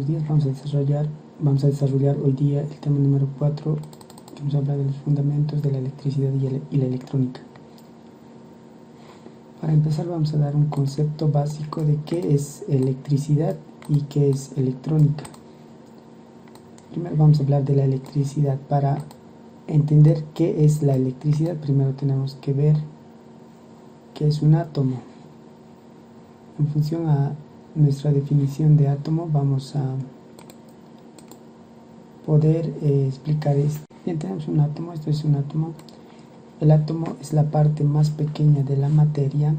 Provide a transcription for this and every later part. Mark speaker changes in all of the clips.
Speaker 1: Buenos días, vamos a desarrollar hoy día el tema número 4, que vamos a hablar de los fundamentos de la electricidad y la electrónica. Para empezar vamos a dar un concepto básico de qué es electricidad y qué es electrónica. Primero vamos a hablar de la electricidad. Para entender qué es la electricidad, primero tenemos que ver qué es un átomo. En función a nuestra definición de átomo vamos a poder explicar esto. Bien, tenemos un átomo, esto es un átomo. El átomo es la parte más pequeña de la materia.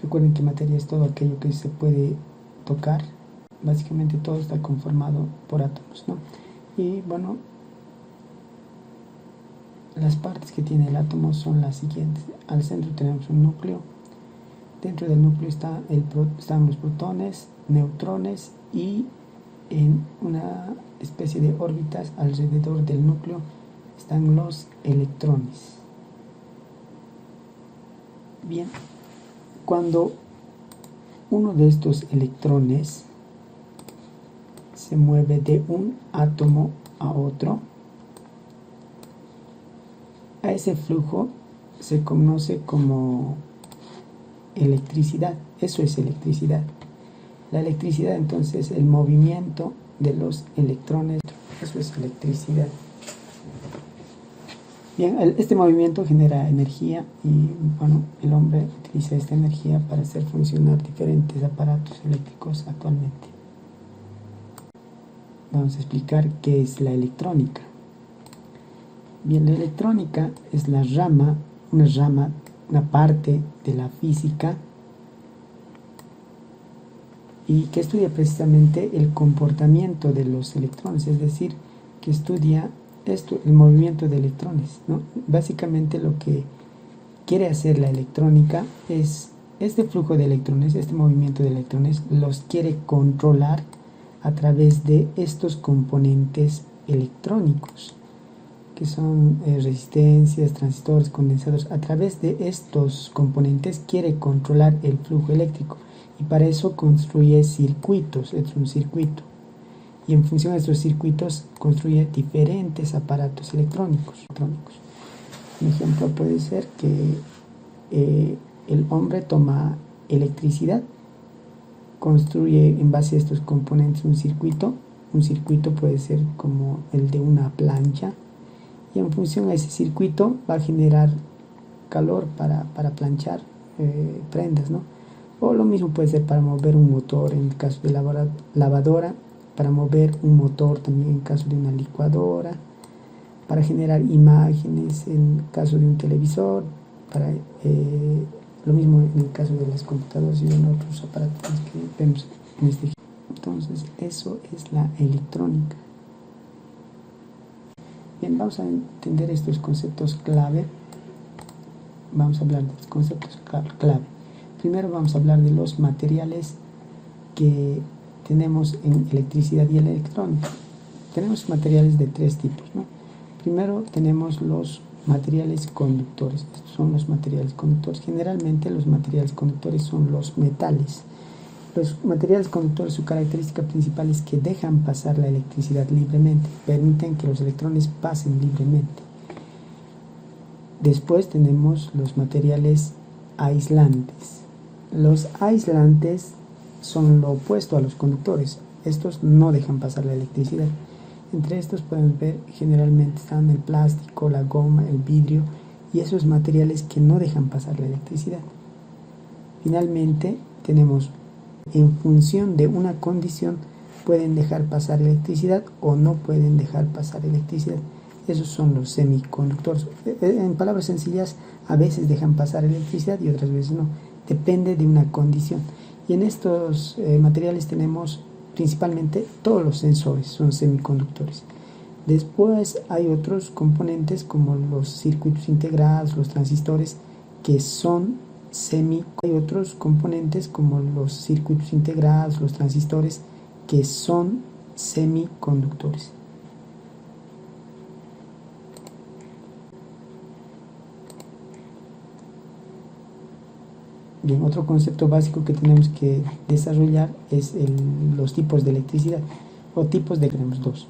Speaker 1: Recuerden que materia es todo aquello que se puede tocar. Básicamente todo está conformado por átomos, ¿no? Y bueno, las partes que tiene el átomo son las siguientes. Al centro tenemos un núcleo. Dentro del núcleo están los protones, neutrones, y en una especie de órbitas alrededor del núcleo están los electrones. Bien, cuando uno de estos electrones se mueve de un átomo a otro, a ese flujo se conoce como electricidad. Eso es electricidad. La electricidad, entonces, el movimiento de los electrones, eso es electricidad. Bien, este movimiento genera energía y bueno, el hombre utiliza esta energía para hacer funcionar diferentes aparatos eléctricos actualmente. Vamos a explicar qué es la electrónica. Bien, la electrónica es una parte de la física y que estudia precisamente el comportamiento de los electrones, es decir, que estudia el movimiento de electrones, ¿no? Básicamente lo que quiere hacer la electrónica es este flujo de electrones, este movimiento de electrones, los quiere controlar a través de estos componentes electrónicos, que son resistencias, transistores, condensadores. A través de estos componentes quiere controlar el flujo eléctrico y para eso construye circuitos, es un circuito. Y en función de estos circuitos construye diferentes aparatos electrónicos. Un ejemplo puede ser que el hombre toma electricidad, construye en base a estos componentes un circuito. Un circuito puede ser como el de una plancha y en función a ese circuito va a generar calor para planchar prendas, ¿no? O lo mismo puede ser para mover un motor en el caso de lavadora, para mover un motor también en caso de una licuadora, para generar imágenes en el caso de un televisor, para lo mismo en el caso de las computadoras y en otros aparatos que vemos en este ejemplo. Entonces eso es la electrónica. Bien, vamos a entender estos conceptos clave. Vamos a hablar de los conceptos clave. Primero vamos a hablar de los materiales que tenemos en electricidad y en electrónica. Tenemos materiales de tres tipos, ¿no? Primero tenemos los materiales conductores. Estos son los materiales conductores. Generalmente los materiales conductores son los metales. Los materiales conductores, su característica principal es que dejan pasar la electricidad libremente, permiten que los electrones pasen libremente. Después tenemos los materiales aislantes. Los aislantes son lo opuesto a los conductores. Estos no dejan pasar la electricidad. Entre estos pueden ver, generalmente están el plástico, la goma, el vidrio y esos materiales que no dejan pasar la electricidad. Finalmente tenemos, en función de una condición, pueden dejar pasar electricidad o no pueden dejar pasar electricidad. Esos son los semiconductores. En palabras sencillas, a veces dejan pasar electricidad y otras veces no. Depende de una condición. Y en estos materiales tenemos principalmente todos los sensores, son semiconductores. Después hay otros componentes como los circuitos integrados, los transistores, que son Hay otros componentes como los circuitos integrados, los transistores, que son semiconductores. Bien, otro concepto básico que tenemos que desarrollar es los tipos de electricidad o tipos de, tenemos dos.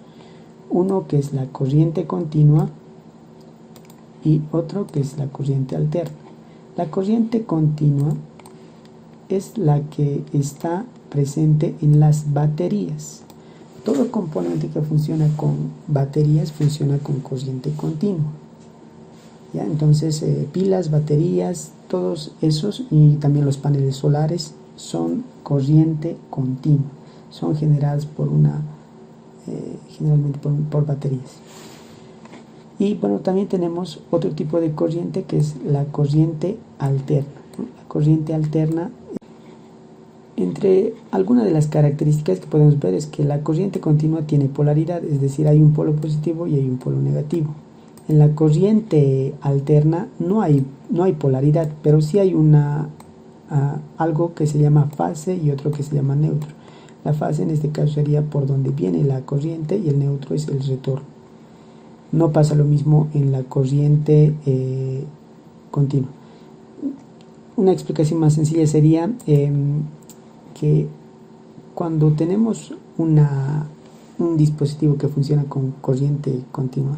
Speaker 1: Uno que es la corriente continua y otro que es la corriente alterna. La corriente continua es la que está presente en las baterías. Todo componente que funciona con baterías funciona con corriente continua. ¿Ya? Entonces, pilas, baterías, todos esos y también los paneles solares son corriente continua. Son generadas por generalmente por baterías. Y bueno, también tenemos otro tipo de corriente que es la corriente alterna, ¿no? La corriente alterna, entre algunas de las características que podemos ver es que la corriente continua tiene polaridad, es decir, hay un polo positivo y hay un polo negativo. En la corriente alterna no hay polaridad, pero sí hay algo que se llama fase y otro que se llama neutro. La fase en este caso sería por donde viene la corriente y el neutro es el retorno. No pasa lo mismo en la corriente continua. Una explicación más sencilla sería que cuando tenemos un dispositivo que funciona con corriente continua,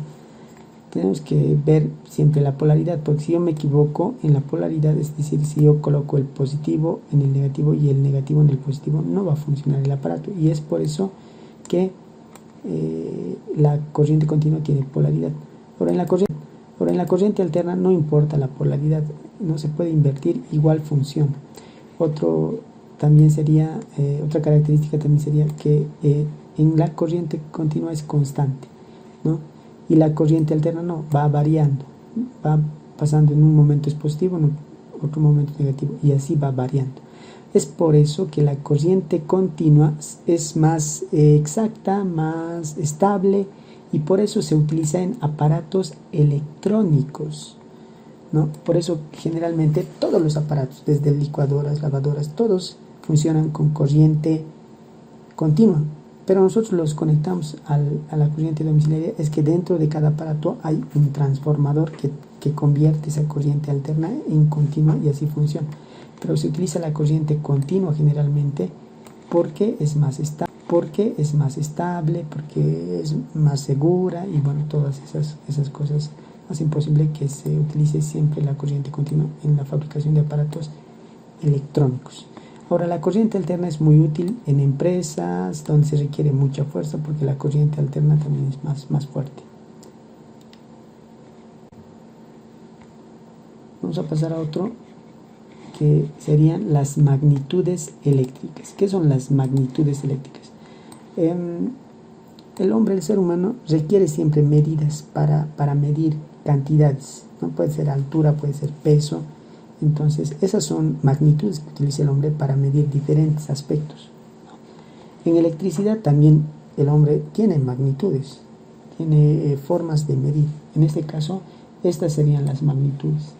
Speaker 1: tenemos que ver siempre la polaridad, porque si yo me equivoco en la polaridad, es decir, si yo coloco el positivo en el negativo y el negativo en el positivo, no va a funcionar el aparato, y es por eso que la corriente continua tiene polaridad. Ahora en la corriente alterna no importa la polaridad, no se puede invertir, igual funciona. Otra característica también sería que en la corriente continua es constante, ¿no? Y la corriente alterna no, va variando, va pasando en un momento es positivo, en otro momento es negativo, y así va variando. Es por eso que la corriente continua es más exacta, más estable, y por eso se utiliza en aparatos electrónicos, ¿no? Por eso generalmente todos los aparatos, desde licuadoras, lavadoras, todos funcionan con corriente continua. Pero nosotros los conectamos a la corriente domiciliaria, es que dentro de cada aparato hay un transformador que convierte esa corriente alterna en continua y así funciona. Pero se utiliza la corriente continua generalmente porque es más estable, porque es más segura y bueno, todas esas cosas hacen posible que se utilice siempre la corriente continua en la fabricación de aparatos electrónicos. Ahora, la corriente alterna es muy útil en empresas donde se requiere mucha fuerza porque la corriente alterna también es más fuerte. Vamos a pasar a otro que serían las magnitudes eléctricas. ¿Qué son las magnitudes eléctricas? El hombre, el ser humano, requiere siempre medidas para medir cantidades, ¿no? Puede ser altura, puede ser peso. Entonces, esas son magnitudes que utiliza el hombre para medir diferentes aspectos, ¿no? En electricidad también el hombre tiene magnitudes, tiene formas de medir. En este caso, estas serían las magnitudes,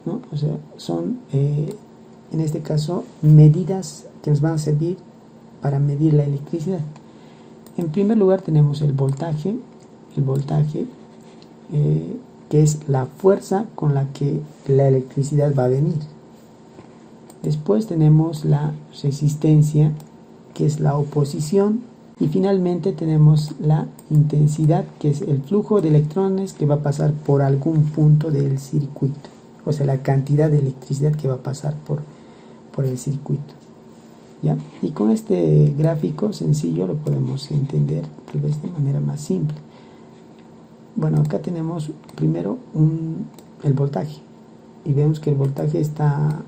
Speaker 1: ¿no? O sea, son, en este caso, medidas que nos van a servir para medir la electricidad. En primer lugar tenemos el voltaje, que es la fuerza con la que la electricidad va a venir. Después tenemos la resistencia, que es la oposición, y finalmente tenemos la intensidad, que es el flujo de electrones que va a pasar por algún punto del circuito, o sea, la cantidad de electricidad que va a pasar por el circuito, ¿ya? Y con este gráfico sencillo lo podemos entender tal vez de manera más simple. Bueno, acá tenemos primero el voltaje y vemos que el voltaje está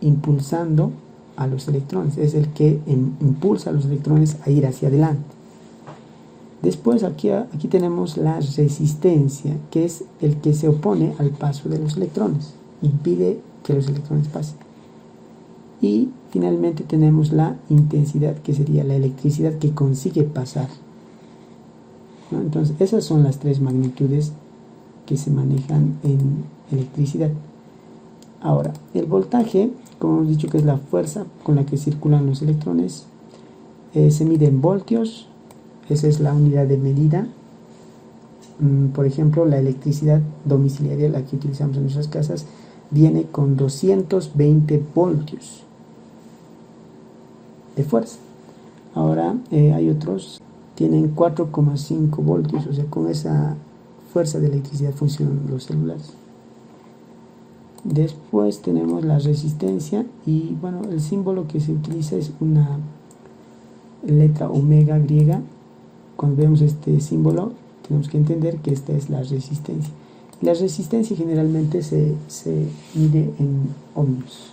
Speaker 1: impulsando a los electrones, es el que impulsa a los electrones a ir hacia adelante. Después aquí tenemos la resistencia, que es el que se opone al paso de los electrones, impide que los electrones pasen. Y finalmente tenemos la intensidad, que sería la electricidad que consigue pasar, ¿no? Entonces esas son las tres magnitudes que se manejan en electricidad. Ahora, el voltaje, como hemos dicho, que es la fuerza con la que circulan los electrones, se mide en voltios, esa es la unidad de medida. por ejemplo, la electricidad domiciliaria, la que utilizamos en nuestras casas, viene con 220 voltios de fuerza. Ahora hay otros, tienen 4,5 voltios, o sea, con esa fuerza de electricidad funcionan los celulares. Después tenemos la resistencia y bueno, el símbolo que se utiliza es una letra omega griega. Cuando vemos este símbolo tenemos que entender que esta es la resistencia. La resistencia generalmente se mide en ohmios.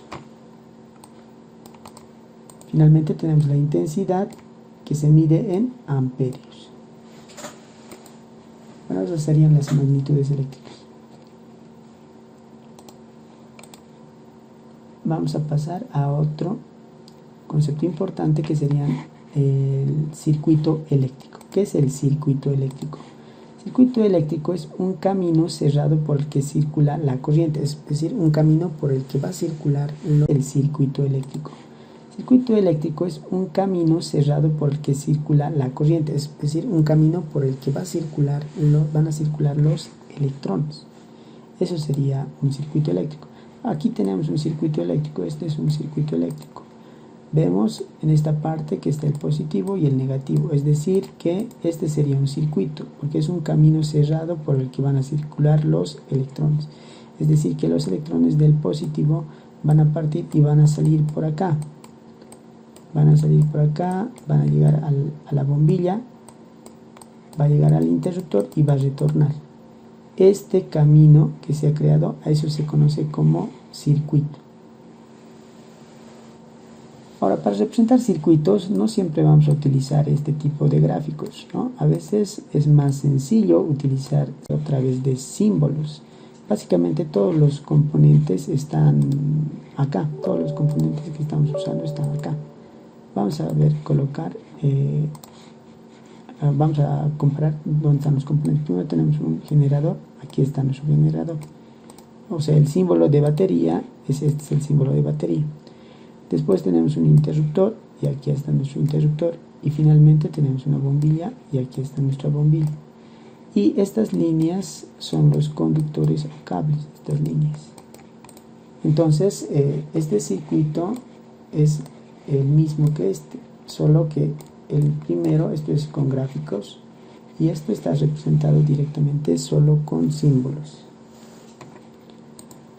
Speaker 1: Finalmente tenemos la intensidad que se mide en amperios. Bueno, esas serían las magnitudes eléctricas. Vamos a pasar a otro concepto importante que sería el circuito eléctrico. ¿Qué es el circuito eléctrico? El circuito eléctrico es un camino cerrado por el que circula la corriente, es decir, un camino por el que va a circular el circuito eléctrico. El circuito eléctrico es un camino cerrado por el que circula la corriente, es decir, un camino por el que van a circular los electrones. Eso sería un circuito eléctrico. Aquí tenemos un circuito eléctrico, este es un circuito eléctrico. Vemos en esta parte que está el positivo y el negativo, es decir que este sería un circuito, porque es un camino cerrado por el que van a circular los electrones. Es decir que los electrones del positivo van a partir y van a salir por acá. Van a salir por acá, van a llegar a la bombilla, va a llegar al interruptor y va a retornar. Este camino que se ha creado, a eso se conoce como circuito. Ahora, para representar circuitos no siempre vamos a utilizar este tipo de gráficos, ¿no? A veces es más sencillo utilizar a través de símbolos. Básicamente todos los componentes están acá, todos los componentes que estamos usando están acá. Vamos a ver, vamos a comparar dónde están los componentes. Primero tenemos un generador, aquí está nuestro generador. O sea, el símbolo de batería, este es el símbolo de batería. Después tenemos un interruptor y aquí está nuestro interruptor. Y finalmente tenemos una bombilla y aquí está nuestra bombilla. Y estas líneas son los conductores o cables, estas líneas. Entonces, este circuito es el mismo que este, solo que el primero, esto es con gráficos, y esto está representado directamente solo con símbolos.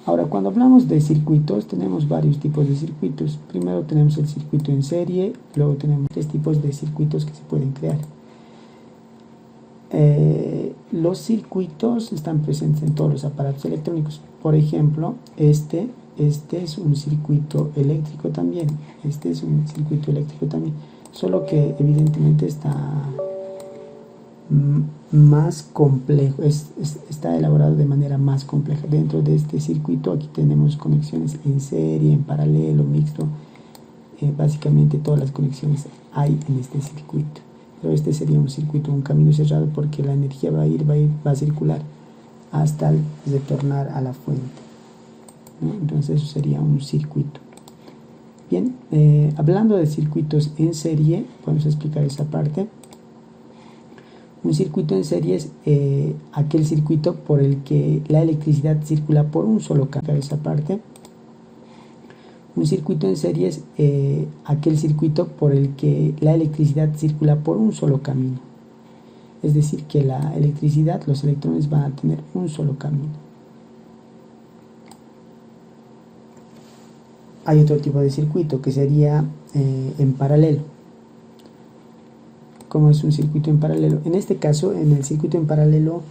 Speaker 1: Ahora, cuando hablamos de circuitos, tenemos varios tipos de circuitos. Primero tenemos el circuito en serie, luego tenemos tres tipos de circuitos que se pueden crear. Los circuitos están presentes en todos los aparatos electrónicos. Por ejemplo, este es un circuito eléctrico también. Este es un circuito eléctrico también. Solo que evidentemente está más complejo, está elaborado de manera más compleja. Dentro de este circuito aquí tenemos conexiones en serie, en paralelo, mixto. Básicamente todas las conexiones hay en este circuito. Pero este sería un circuito, un camino cerrado, porque la energía va a circular hasta retornar a la fuente, ¿no? Entonces eso sería un circuito. Bien, hablando de circuitos en serie, podemos explicar esa parte. Un circuito en serie es aquel circuito por el que la electricidad circula por un solo camino. Esa parte. Un circuito en serie es aquel circuito por el que la electricidad circula por un solo camino. Es decir, que la electricidad, los electrones van a tener un solo camino. Hay otro tipo de circuito que sería en paralelo. ¿Cómo es un circuito en paralelo? En este caso, en el circuito en paralelo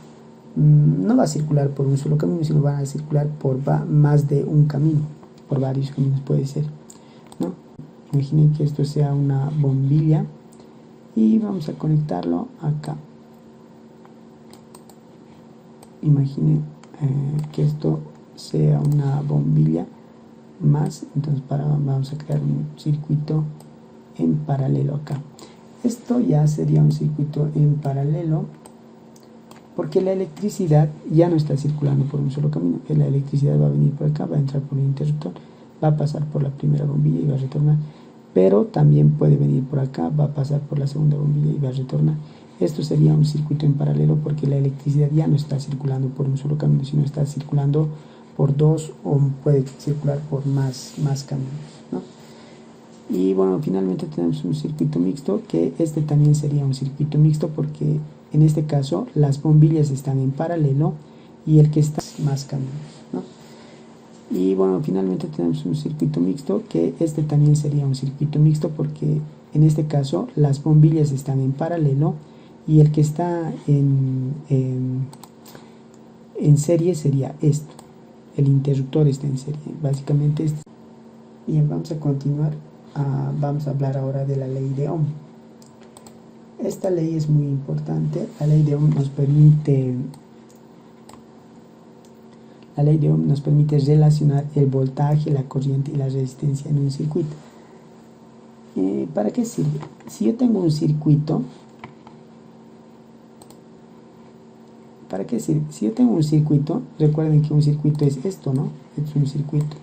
Speaker 1: no va a circular por un solo camino, sino va a circular por más de un camino, por varios caminos puede ser, ¿no? Imaginen que esto sea una bombilla y vamos a conectarlo acá. Imaginen que esto sea una bombilla más, entonces vamos a crear un circuito en paralelo acá. Esto ya sería un circuito en paralelo porque la electricidad ya no está circulando por un solo camino. La electricidad va a venir por acá, va a entrar por el interruptor, va a pasar por la primera bombilla y va a retornar, pero también puede venir por acá, va a pasar por la segunda bombilla y va a retornar. Esto sería un circuito en paralelo porque la electricidad ya no está circulando por un solo camino, sino está circulando por dos o puede circular por más caminos, ¿no? Y bueno, finalmente tenemos un circuito mixto, que este también sería un circuito mixto porque en este caso las bombillas están en paralelo y el que está más caminos, ¿no? Y bueno, finalmente tenemos un circuito mixto, que este también sería un circuito mixto porque en este caso las bombillas están en paralelo y el que está en serie sería esto, el interruptor está en serie, básicamente esto. Bien, vamos a continuar, vamos a hablar ahora de la ley de Ohm. Esta ley es muy importante. La ley de Ohm nos permite relacionar el voltaje, la corriente y la resistencia en un circuito. ¿Para qué sirve? Si yo tengo un circuito, ¿para qué sirve? Si yo tengo un circuito, recuerden que un circuito es esto, ¿no? Es un circuito.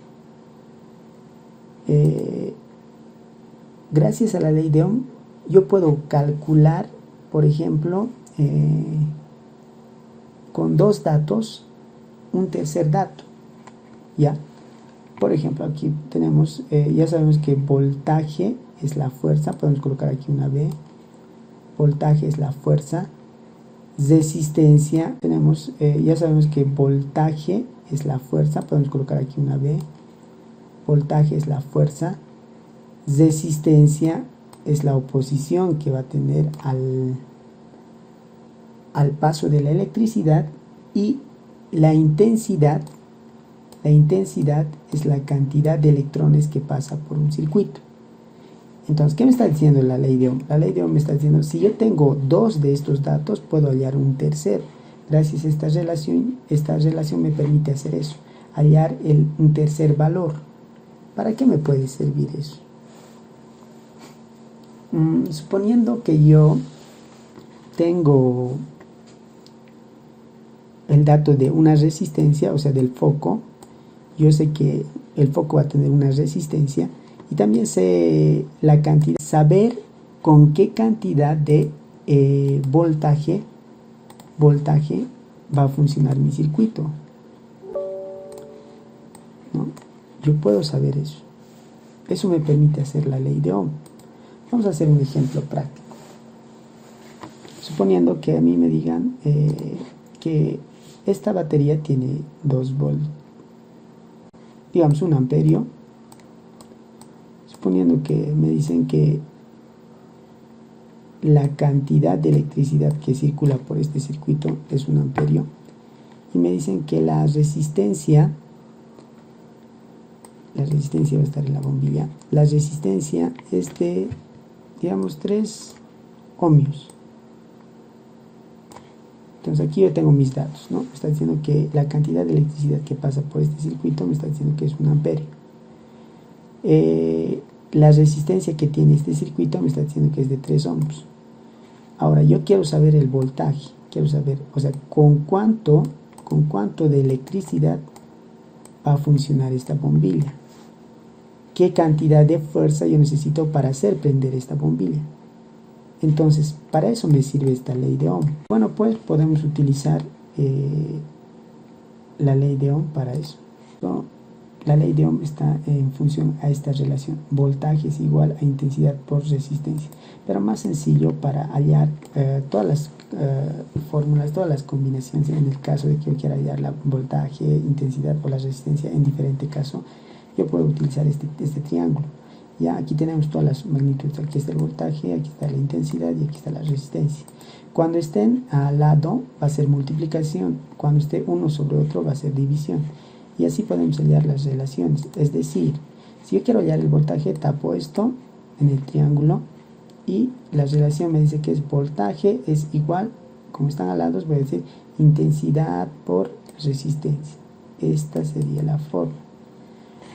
Speaker 1: Gracias a la ley de Ohm, yo puedo calcular, por ejemplo, con dos datos, un tercer dato, ¿ya? Por ejemplo, aquí tenemos, ya sabemos que voltaje es la fuerza, podemos colocar aquí una B, voltaje es la fuerza, resistencia, tenemos, ya sabemos que voltaje es la fuerza, podemos colocar aquí una B, voltaje es la fuerza, resistencia es la oposición que va a tener al paso de la electricidad, y la intensidad es la cantidad de electrones que pasa por un circuito. Entonces, ¿qué me está diciendo la ley de Ohm? La ley de Ohm me está diciendo, si yo tengo dos de estos datos, puedo hallar un tercero. Gracias a esta relación me permite hacer eso, hallar un tercer valor. ¿Para qué me puede servir eso? Suponiendo que yo tengo el dato de una resistencia, o sea, del foco, yo sé que el foco va a tener una resistencia y también sé la cantidad, saber con qué cantidad de voltaje va a funcionar mi circuito, ¿no? Yo puedo saber eso. Eso me permite hacer la ley de Ohm. Vamos a hacer un ejemplo práctico. Suponiendo que a mí me digan que esta batería tiene 2 volts, digamos 1 amperio. Suponiendo que me dicen que la cantidad de electricidad que circula por este circuito es 1 amperio, y me dicen que la resistencia va a estar en la bombilla, la resistencia es de, digamos, 3 ohmios. Entonces aquí yo tengo mis datos, ¿no? Me está diciendo que la cantidad de electricidad que pasa por este circuito me está diciendo que es 1 amperio. La resistencia que tiene este circuito me está diciendo que es de 3 ohms. Ahora yo quiero saber el voltaje, quiero saber, o sea, con cuánto de electricidad va a funcionar esta bombilla. ¿Qué cantidad de fuerza yo necesito para hacer prender esta bombilla? Entonces, para eso me sirve esta ley de Ohm. Bueno, pues podemos utilizar la ley de Ohm para eso. La ley de Ohm está en función a esta relación. Voltaje es igual a intensidad por resistencia. Pero más sencillo para hallar todas las fórmulas, todas las combinaciones, en el caso de que yo quiera hallar la voltaje, intensidad o la resistencia en diferente caso, yo puedo utilizar este triángulo. Ya aquí tenemos todas las magnitudes, aquí está el voltaje, aquí está la intensidad y aquí está la resistencia. Cuando estén al lado va a ser multiplicación, cuando esté uno sobre otro va a ser división, y así podemos hallar las relaciones. Es decir, si yo quiero hallar el voltaje, tapo esto en el triángulo y la relación me dice que es voltaje es igual, como están al lado, voy a decir intensidad por resistencia. Esta sería la forma.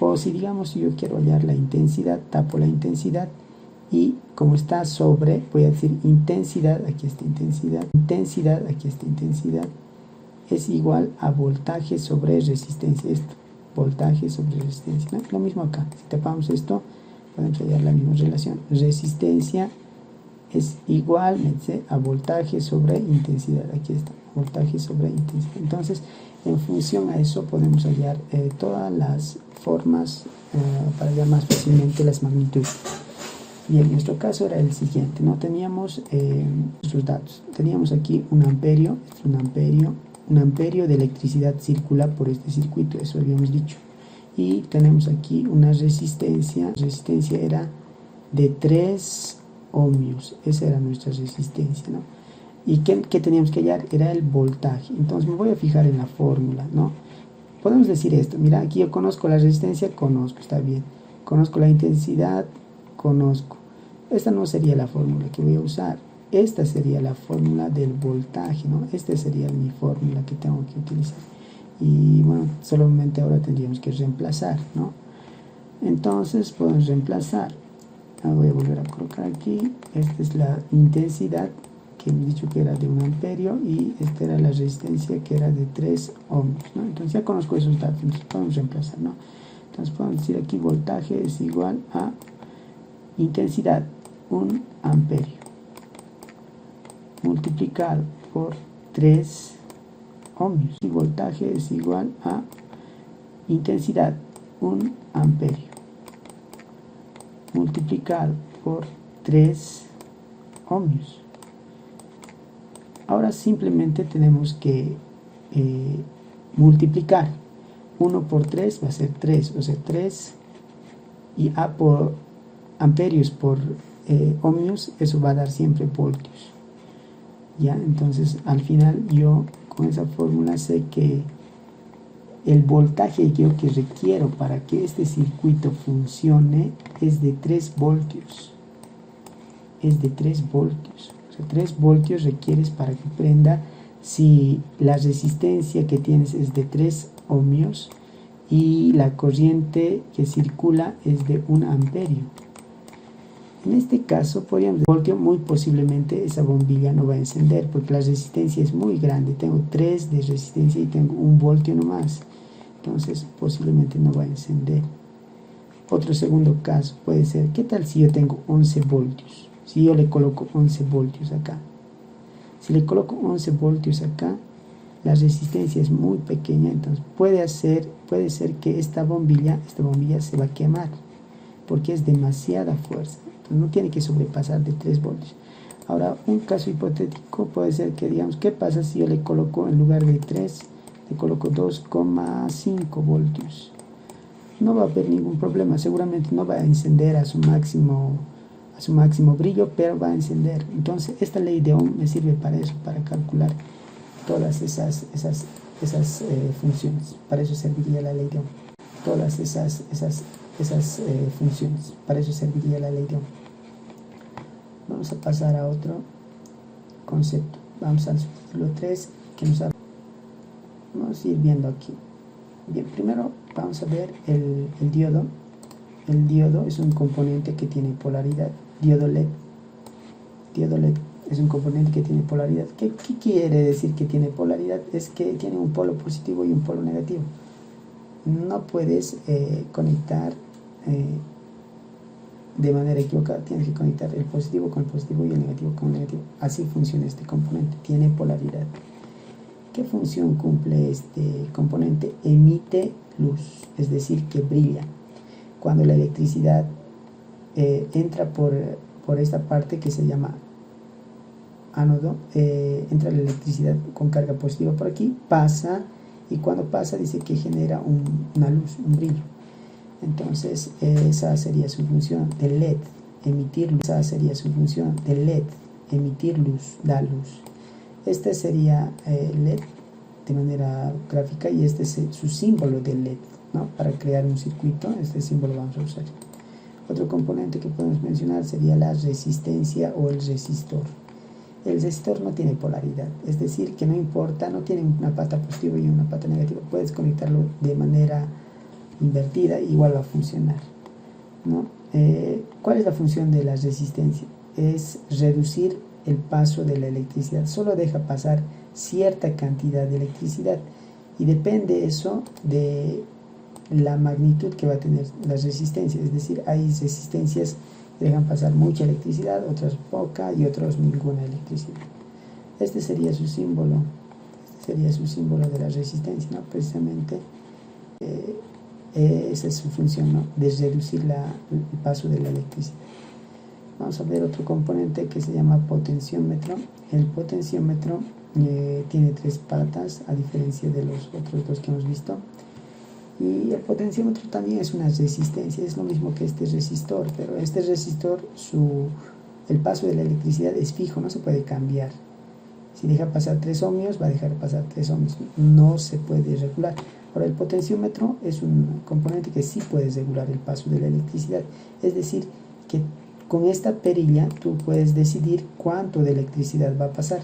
Speaker 1: O si digamos, si yo quiero hallar la intensidad, tapo la intensidad y como está sobre, voy a decir intensidad, aquí está intensidad, aquí está intensidad, es igual a voltaje sobre resistencia. Esto, voltaje sobre resistencia, ¿no? Lo mismo acá, si tapamos esto, podemos hallar la misma relación. Resistencia es igual a voltaje sobre intensidad. Aquí está, voltaje sobre intensidad. Entonces, en función a eso podemos hallar todas las formas para hallar más fácilmente las magnitudes. Bien, en nuestro caso era el siguiente, ¿no? Teníamos sus datos. Teníamos aquí un amperio de electricidad circula por este circuito, eso habíamos dicho. Y tenemos aquí una resistencia, la resistencia era de 3 ohmios, esa era nuestra resistencia, ¿no? ¿Y qué teníamos que hallar? Era el voltaje. Entonces me voy a fijar en la fórmula, ¿no? Podemos decir esto, mira, aquí yo conozco la resistencia, conozco, está bien. Conozco la intensidad, conozco. Esta no sería la fórmula que voy a usar. Esta sería la fórmula del voltaje, ¿no? Esta sería mi fórmula que tengo que utilizar. Y bueno, solamente ahora tendríamos que reemplazar, ¿no? Entonces podemos reemplazar. Voy a volver a colocar aquí. Esta es la intensidad que hemos dicho que era de 1 amperio y esta era la resistencia que era de 3 ohmios, ¿no? Entonces ya conozco esos datos, entonces podemos reemplazar, ¿no? Entonces podemos decir aquí voltaje es igual a intensidad 1 amperio multiplicado por 3 ohmios, y voltaje es igual a intensidad 1 amperio multiplicado por 3 ohmios. Ahora simplemente tenemos que multiplicar 1 por 3 va a ser 3, o sea 3 y A por amperios por ohmios, eso va a dar siempre voltios. Ya, entonces al final yo con esa fórmula sé que el voltaje que requiero para que este circuito funcione es de 3 voltios. Es de 3 voltios. O sea, 3 voltios requieres para que prenda si la resistencia que tienes es de 3 ohmios y la corriente que circula es de 1 amperio. En este caso, podríamos decir, muy posiblemente esa bombilla no va a encender porque la resistencia es muy grande. Tengo 3 de resistencia y tengo 1 voltio nomás. Entonces, posiblemente no va a encender. Otro segundo caso puede ser, ¿qué tal si yo tengo 11 voltios? Si yo le coloco 11 voltios acá. Si le coloco 11 voltios acá, la resistencia es muy pequeña, entonces puede ser que esta bombilla se va a quemar porque es demasiada fuerza. No tiene que sobrepasar de 3 voltios. Ahora, un caso hipotético puede ser que digamos, ¿qué pasa si yo le coloco en lugar de 3, le coloco 2,5 voltios? No va a haber ningún problema, seguramente no va a encender a su máximo brillo, pero va a encender. Entonces, esta ley de Ohm me sirve para eso, para calcular todas esas funciones. Para eso serviría la ley de Ohm. Todas esas funciones. Para eso serviría la ley de Ohm. Vamos a pasar a otro concepto. Vamos al subtítulo 3 que nos habla. Vamos a ir viendo aquí. Bien, primero vamos a ver el diodo. El diodo es un componente que tiene polaridad. Diodo LED es un componente que tiene polaridad. ¿Qué quiere decir que tiene polaridad? Es que tiene un polo positivo y un polo negativo. No puedes conectar de manera equivocada, tienes que conectar el positivo con el positivo y el negativo con el negativo. Así funciona este componente, tiene polaridad. ¿Qué función cumple este componente? Emite luz, es decir, que brilla. Cuando la electricidad entra por esta parte que se llama ánodo, entra la electricidad con carga positiva por aquí, pasa, y cuando pasa dice que genera una luz, un brillo. Entonces esa sería su función del LED, emitir luz. Esa sería su función del LED, emitir luz, da luz. Este sería LED de manera gráfica y este es su símbolo del LED, ¿no? Para crear un circuito, este símbolo vamos a usar. Otro componente que podemos mencionar sería la resistencia o el resistor. El resistor no tiene polaridad, es decir, que no importa, no tiene una pata positiva y una pata negativa. Puedes conectarlo de manera invertida, igual va a funcionar, ¿no? ¿Cuál es la función de la resistencia? Es reducir el paso de la electricidad, solo deja pasar cierta cantidad de electricidad y depende eso de la magnitud que va a tener la resistencia. Es decir, hay resistencias dejan pasar mucha electricidad, otros poca y otros ninguna electricidad. Este sería su símbolo de la resistencia, ¿no? Precisamente esa es su función, ¿no? De reducir el paso de la electricidad. Vamos a ver otro componente que se llama potenciómetro. El potenciómetro tiene 3 patas, a diferencia de los otros 2 que hemos visto. Y el potenciómetro también es una resistencia, es lo mismo que este resistor, pero este resistor, el paso de la electricidad es fijo, no se puede cambiar. Si deja pasar 3 ohmios, va a dejar pasar 3 ohmios, no se puede regular. Ahora, el potenciómetro es un componente que sí puede regular el paso de la electricidad, es decir, que con esta perilla tú puedes decidir cuánto de electricidad va a pasar.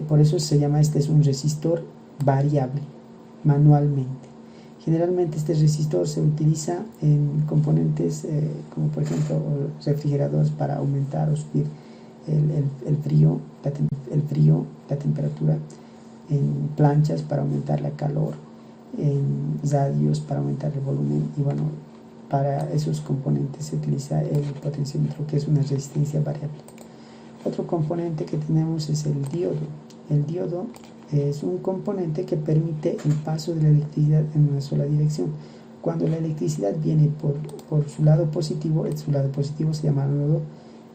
Speaker 1: Por eso se llama, este es un resistor variable, manualmente. Generalmente este resistor se utiliza en componentes como por ejemplo refrigeradores para aumentar o subir el frío, la temperatura, en planchas para aumentar la calor, en radios para aumentar el volumen, y bueno, para esos componentes se utiliza el potenciómetro, que es una resistencia variable. Otro componente que tenemos es el diodo. El diodo es un componente que permite el paso de la electricidad en una sola dirección. Cuando la electricidad viene por su lado positivo, su lado positivo se llama ánodo,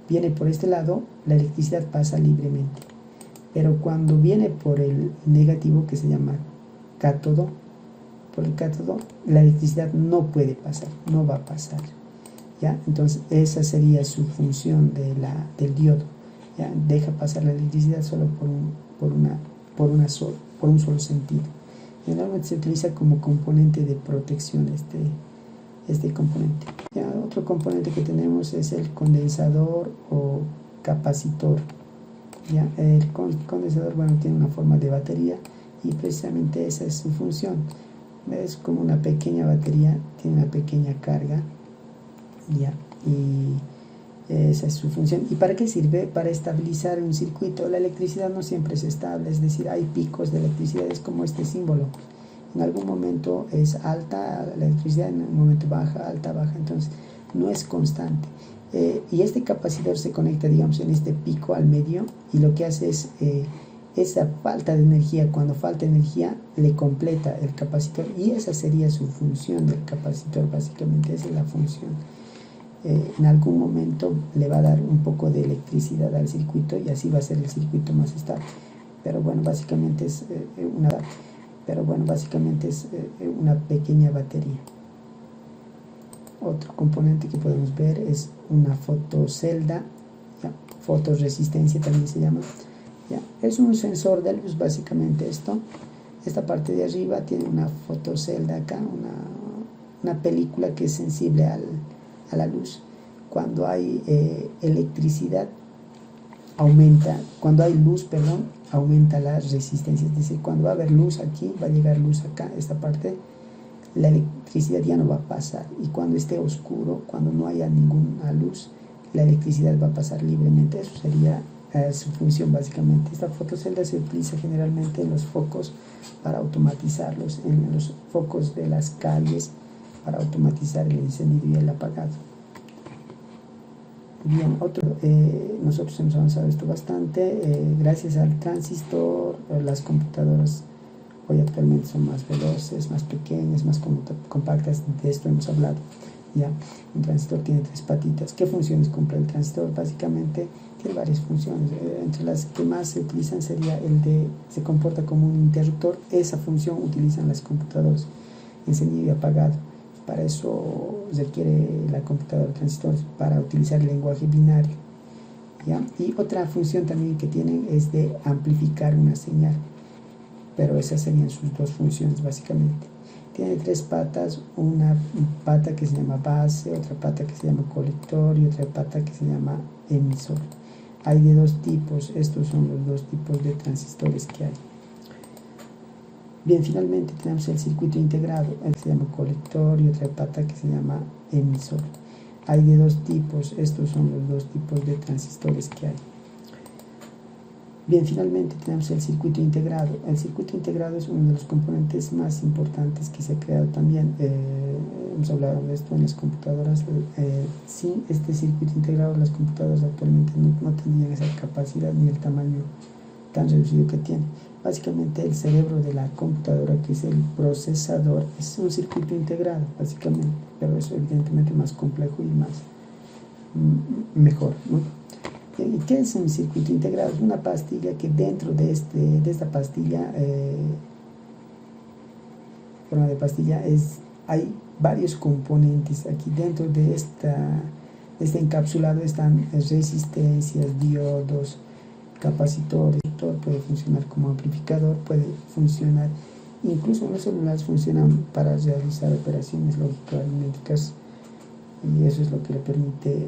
Speaker 1: viene por este lado, la electricidad pasa libremente. Pero cuando viene por el negativo, que se llama cátodo, por el cátodo, la electricidad no puede pasar, no va a pasar, ¿ya? Entonces esa sería su función del diodo, ¿ya? Deja pasar la electricidad solo por un solo sentido. Generalmente se utiliza como componente de protección este componente. ¿Ya? Otro componente que tenemos es el condensador o capacitor. ¿Ya? El condensador, bueno, tiene una forma de batería y precisamente esa es su función. Es como una pequeña batería, tiene una pequeña carga, ¿ya? Y esa es su función. ¿Y para qué sirve? Para estabilizar un circuito. La electricidad no siempre es estable, es decir, hay picos de electricidad, es como este símbolo. En algún momento es alta la electricidad, en un momento baja, alta, baja, entonces no es constante. Y este capacitor se conecta, digamos, en este pico al medio, y lo que hace es esa falta de energía, cuando falta energía, le completa el capacitor, y esa sería su función del capacitor, básicamente, esa es la función. En algún momento le va a dar un poco de electricidad al circuito y así va a ser el circuito más estable. Pero bueno, básicamente es una pequeña batería. Otro componente que podemos ver es una fotocelda, ¿ya? Fotoresistencia también se llama, ¿ya? Es un sensor de luz, básicamente esta parte de arriba tiene una fotocelda acá, una película que es sensible a la luz. Cuando hay luz, aumenta la resistencia, es decir, cuando va a haber luz aquí, va a llegar luz acá, esta parte, la electricidad ya no va a pasar, y cuando esté oscuro, cuando no haya ninguna luz, la electricidad va a pasar libremente. Eso sería su función, básicamente. Esta fotocelda se utiliza generalmente en los focos para automatizarlos, en los focos de las calles, para automatizar el encendido y el apagado. Bien, nosotros hemos avanzado esto bastante, gracias al transistor. Las computadoras hoy actualmente son más veloces, más pequeñas, más compactas. De esto hemos hablado, ¿ya? Un transistor tiene 3 patitas. ¿Qué funciones cumple el transistor? Básicamente tiene varias funciones, entre las que más se utilizan sería se comporta como un interruptor. Esa función utilizan las computadoras, encendido y apagado. Para eso requiere la computadora transistores, para utilizar el lenguaje binario, ¿ya? Y otra función también que tienen es de amplificar una señal, pero esas serían sus 2 funciones, básicamente. Tiene 3 patas, una pata que se llama base, otra pata que se llama colector y otra pata que se llama emisor. Hay de 2 tipos, estos son los 2 tipos de transistores que hay. Bien, finalmente tenemos el circuito integrado, el que se llama colector, y otra pata que se llama emisor. Hay de 2 tipos, estos son los 2 tipos de transistores que hay. Bien, finalmente tenemos el circuito integrado. El circuito integrado es uno de los componentes más importantes que se ha creado también. hemos hablado de esto en las computadoras. Sin este circuito integrado, las computadoras actualmente no tendrían esa capacidad ni el tamaño tan reducido que tiene. Básicamente el cerebro de la computadora, que es el procesador, es un circuito integrado, básicamente, pero es evidentemente más complejo y mejor, ¿no? ¿Y qué es un circuito integrado? Es una pastilla que dentro de esta pastilla, forma de pastilla, hay varios componentes. Aquí dentro de este encapsulado están resistencias, diodos, capacitores. Puede funcionar como amplificador, puede funcionar, incluso los celulares funcionan para realizar operaciones lógico-aritméticas, y eso es lo que le permite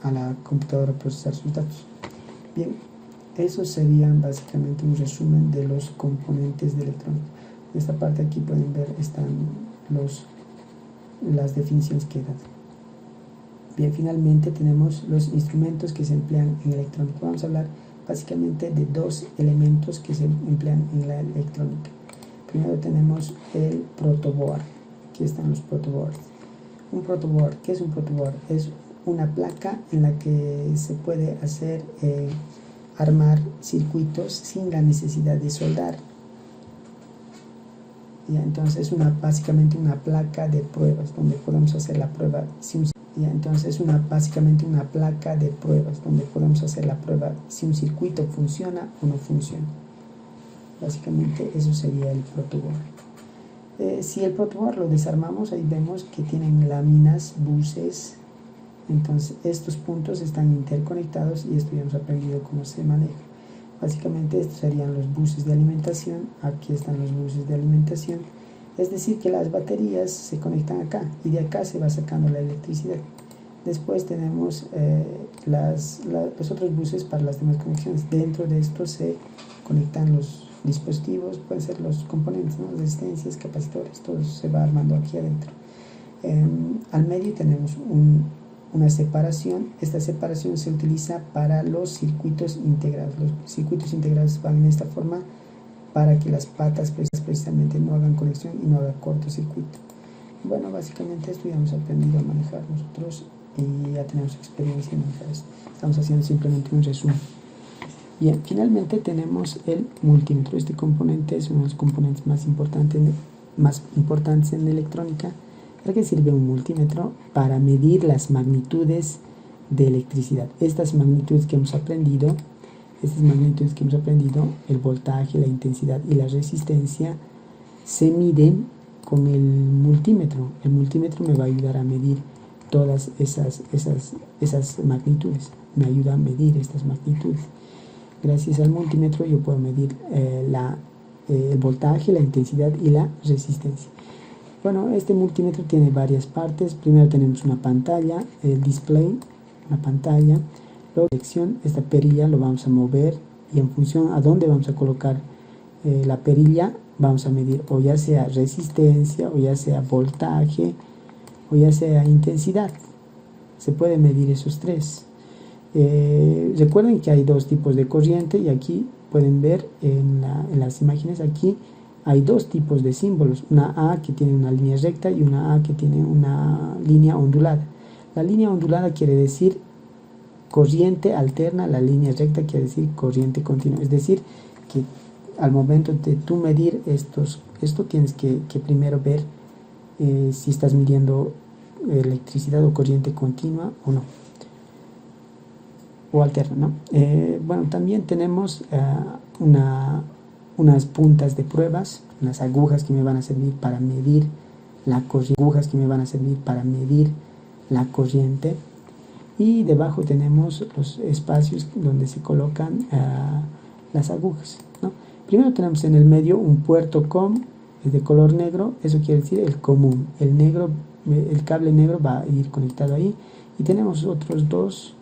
Speaker 1: a la computadora procesar sus datos. Bien, esos serían básicamente un resumen de los componentes de electrónica. En esta parte aquí pueden ver, están las definiciones que dan. Bien, finalmente tenemos los instrumentos que se emplean en electrónica. Vamos a hablar básicamente de dos elementos que se emplean en la electrónica. Primero tenemos el protoboard. Aquí están los protoboards. Un protoboard, ¿qué es un protoboard? Es una placa en la que se puede hacer armar circuitos sin la necesidad de soldar. Ya, entonces básicamente una placa de pruebas donde podemos hacer la prueba básicamente una placa de pruebas donde podemos hacer la prueba si un circuito funciona o no funciona. Básicamente eso sería el protoboard. Si el protoboard lo desarmamos, ahí vemos que tienen láminas, buses. Entonces estos puntos están interconectados, y esto ya hemos aprendido cómo se maneja. Básicamente estos serían los buses de alimentación. Aquí están los buses de alimentación. Es decir, que las baterías se conectan acá, y de acá se va sacando la electricidad. Después tenemos los otros buses para las demás conexiones. Dentro de esto se conectan los dispositivos, pueden ser los componentes, ¿no? Resistencias, capacitores, todo eso se va armando aquí adentro. Al medio tenemos una separación. Esta separación se utiliza para los circuitos integrados. Los circuitos integrados van en esta forma para que las patas precisamente no hagan conexión y no haga cortocircuito. Bueno, básicamente esto ya hemos aprendido a manejar nosotros y ya tenemos experiencia en manejar esto. Estamos haciendo simplemente un resumen. Bien, finalmente tenemos el multímetro. Este componente es uno de los componentes más importantes en electrónica. ¿Para qué sirve un multímetro? Para medir las magnitudes de electricidad. Estas magnitudes que hemos aprendido, el voltaje, la intensidad y la resistencia, se miden con el multímetro. El multímetro me va a ayudar a medir todas esas magnitudes. Me ayuda a medir estas magnitudes. Gracias al multímetro yo puedo medir el voltaje, la intensidad y la resistencia. Bueno, este multímetro tiene varias partes. Primero tenemos una pantalla, el display, una pantalla. Luego, esta perilla lo vamos a mover, y en función a dónde vamos a colocar la perilla, vamos a medir o ya sea resistencia, o ya sea voltaje, o ya sea intensidad. Se puede medir esos tres. Recuerden que hay dos tipos de corriente, y aquí pueden ver en las imágenes, aquí hay dos tipos de símbolos, una A que tiene una línea recta y una A que tiene una línea ondulada. La línea ondulada quiere decir corriente alterna, la línea recta quiere decir corriente continua. Es decir, que al momento de tú medir esto tienes que primero ver si estás midiendo electricidad o corriente continua o no, o alterna, ¿no? Bueno, también tenemos unas puntas de pruebas, unas agujas que me van a servir para medir la corriente, y debajo tenemos los espacios donde se colocan las agujas, ¿no? Primero tenemos en el medio un puerto COM, es de color negro, eso quiere decir el común. El cable negro va a ir conectado ahí, y tenemos otros dos,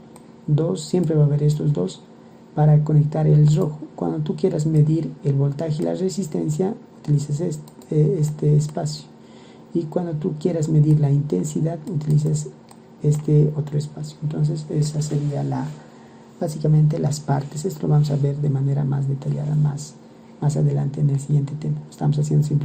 Speaker 1: siempre va a haber estos dos para conectar el rojo. Cuando tú quieras medir el voltaje y la resistencia, utilizas este espacio, y cuando tú quieras medir la intensidad, utilizas este otro espacio. Entonces esa sería básicamente las partes. Esto lo vamos a ver de manera más detallada más adelante en el siguiente tema. Estamos haciendo simplemente